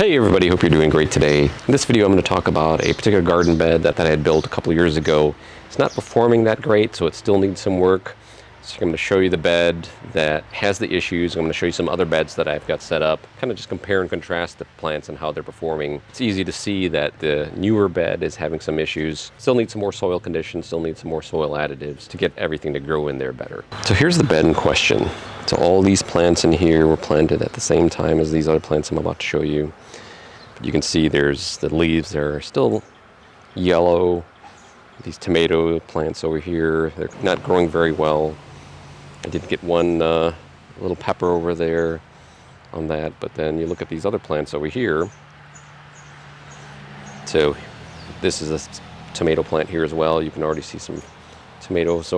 Hey everybody, hope you're doing great today. In this video I'm going to talk about a particular garden bed that I had built a couple years ago. It's not performing that great, so it still needs some work. So I'm going to show you the bed that has the issues. I'm going to show you some other beds that I've got set up. Kind of just compare and contrast the plants and how they're performing. It's easy to see that the newer bed is having some issues. Still needs some more soil conditions, still needs some more soil additives to get everything to grow in there better. So here's the bed in question. So all these plants in here were planted at the same time as these other plants I'm about to show you. You can see there's the leaves are still yellow. These tomato plants over here, they're not growing very well. I did get one little pepper over there on that, but then you look at these other plants over here. So this is a tomato plant here as well. You can already see some tomatoes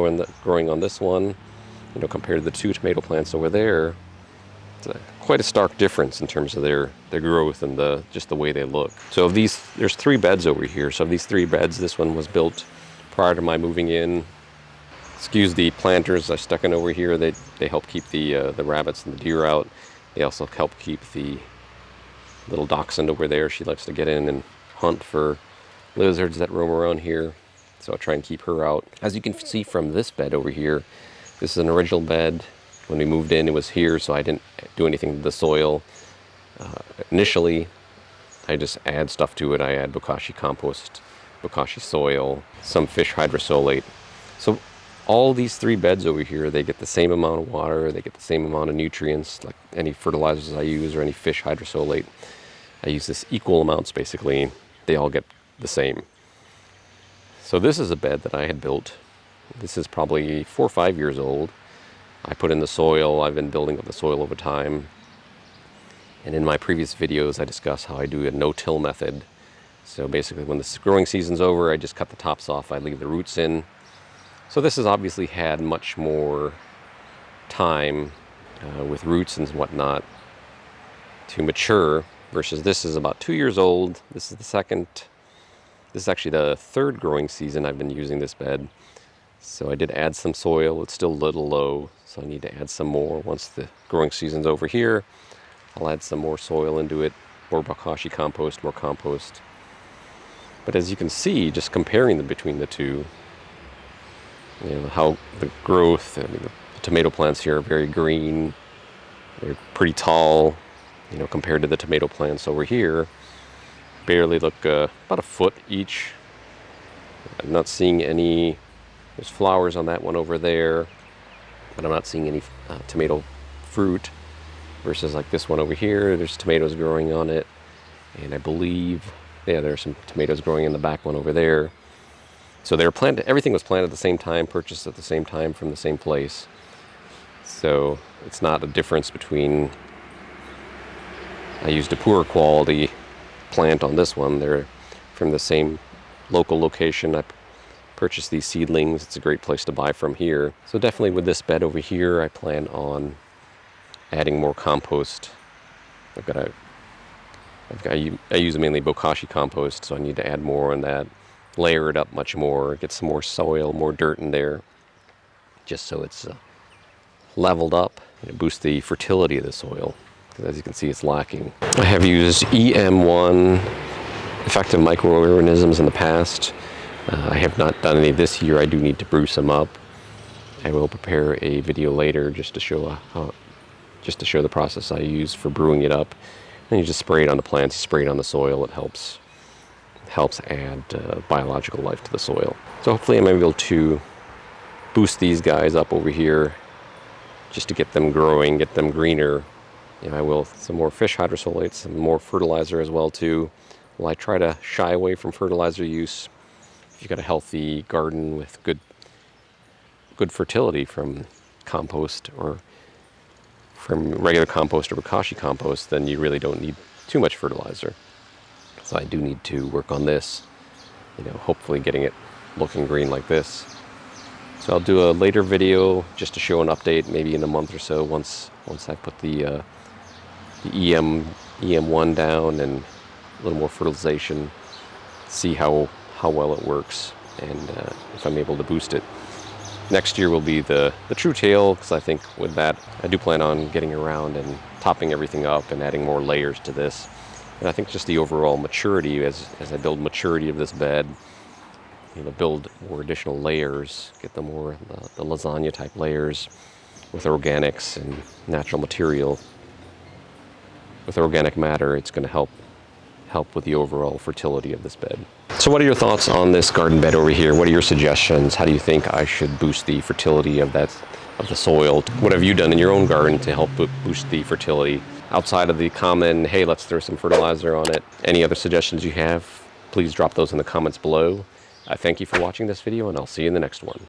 growing on this one. You know, compared to the two tomato plants over there, it's quite a stark difference in terms of their growth and just the way they look. So of these, there's 3 beds over here. So of these 3 beds, this one was built prior to my moving in. Excuse the planters I stuck in over here. They help keep the rabbits and the deer out. They also help keep the little dachshund over there. She likes to get in and hunt for lizards that roam around here. So I'll try and keep her out. As you can see from this bed over here, this is an original bed. When we moved in, it was here, so I didn't do anything to the soil. Initially, I just add stuff to it. I add bokashi compost, bokashi soil, some fish hydrosolate. So all these 3 beds over here, they get the same amount of water, they get the same amount of nutrients, like any fertilizers I use or any fish hydrosolate. I use this equal amounts basically. They all get the same. So this is a bed that I had built. This is probably 4 or 5 years old. I put in the soil. I've been building up the soil over time. And in my previous videos, I discussed how I do a no-till method. So basically, when the growing season's over, I just cut the tops off. I leave the roots in. So this has obviously had much more time with roots and whatnot to mature, versus this is about 2 years old. This is the second. This is actually the 3rd growing season I've been using this bed. So I did add some soil. It's still a little low, so I need to add some more. Once the growing season's over here, I'll add some more soil into it, more bokashi compost, more compost. But as you can see, just comparing between the two, you know, how the growth, I mean, the tomato plants here are very green. They're pretty tall, you know, compared to the tomato plants over here. Barely look about a foot each. I'm not seeing any. There's flowers on that one over there, but I'm not seeing any tomato fruit, versus like this one over here. There's tomatoes growing on it, and I believe, yeah, there's some tomatoes growing in the back one over there. So they were planted. Everything was planted at the same time, purchased at the same time from the same place. So it's not a difference between. I used a poorer quality plant on this one. They're from the same local location. I purchased these seedlings. It's a great place to buy from here. So definitely with this bed over here, I plan on adding more compost. I use mainly bokashi compost, so I need to add more on that. Layer it up much more, get some more soil, more dirt in there, just so it's leveled up and boost the fertility of the soil, because as you can see, it's lacking. I have used EM1 effective microorganisms in the past. I have not done any this year. I do need to brew some up. I will prepare a video later just to show the process I use for brewing it up. And you just spray it on the plants, you spray it on the soil. It helps add biological life to the soil. So hopefully I'm able to boost these guys up over here just to get them growing, get them greener. And I will some more fish hydrosolate, some more fertilizer as well too. Well, I try to shy away from fertilizer use. If you've got a healthy garden with good fertility from compost or from regular compost or bokashi compost, then you really don't need too much fertilizer. So I do need to work on this, you know, hopefully getting it looking green like this. So I'll do a later video just to show an update, maybe in a month or so, once I put the EM1 down and a little more fertilization, see how well it works and if I'm able to boost it. Next year will be the true tail, because I think with that I do plan on getting around and topping everything up and adding more layers to this. And I think just the overall maturity, as I build maturity of this bed, build more additional layers, get the lasagna type layers with organics and natural material. With organic matter, it's going to help with the overall fertility of this bed. So what are your thoughts on this garden bed over here? What are your suggestions? How do you think I should boost the fertility of the soil? What have you done in your own garden to help boost the fertility? Outside of the common, hey, let's throw some fertilizer on it. Any other suggestions you have, please drop those in the comments below. I thank you for watching this video, and I'll see you in the next one.